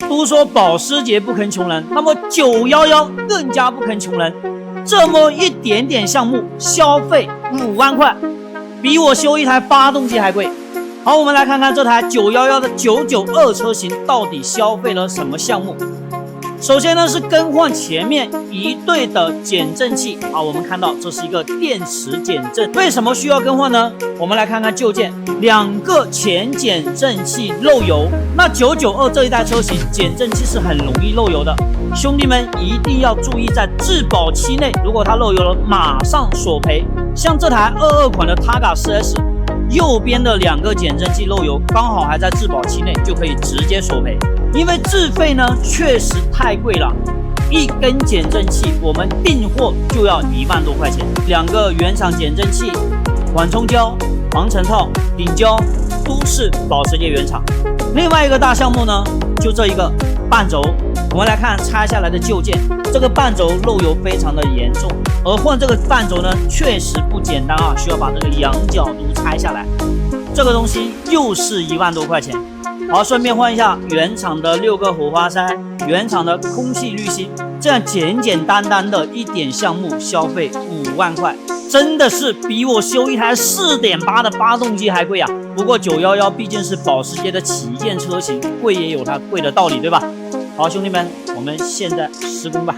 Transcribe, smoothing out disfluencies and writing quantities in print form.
都说保时捷不坑穷人，那么911更加不坑穷人。这么一点点项目，消费5万块，比我修一台发动机还贵。好，我们来看看这台911的992车型到底消费了什么项目。首先呢是更换前面一对的减震器。好，我们看到这是一个电池减震，为什么需要更换呢？我们来看看旧件，2个前减震器漏油。那992这一代车型减震器是很容易漏油的，兄弟们一定要注意，在质保期内，如果它漏油了，马上索赔。像这台22款的 Targa 4S， 右边的2个减震器漏油，刚好还在质保期内，就可以直接索赔。因为自费呢确实太贵了，一根减震器我们订货就要1万多块钱，2个原厂减震器、缓冲胶、防尘套、顶胶都是保时捷原厂。另外一个大项目呢，就这一个半轴，我们来看拆下来的旧件，这个半轴漏油非常的严重，而换这个半轴呢确实不简单啊，需要把这个羊角都拆下来，这个东西又是1万多块钱。好，顺便换一下原厂的6个火花塞，原厂的空气滤芯，这样简简单单的一点项目消费5万块，真的是比我修一台 4.8 的发动机还贵啊！不过911毕竟是保时捷的旗舰车型，贵也有它贵的道理，对吧？好，兄弟们，我们现在施工吧。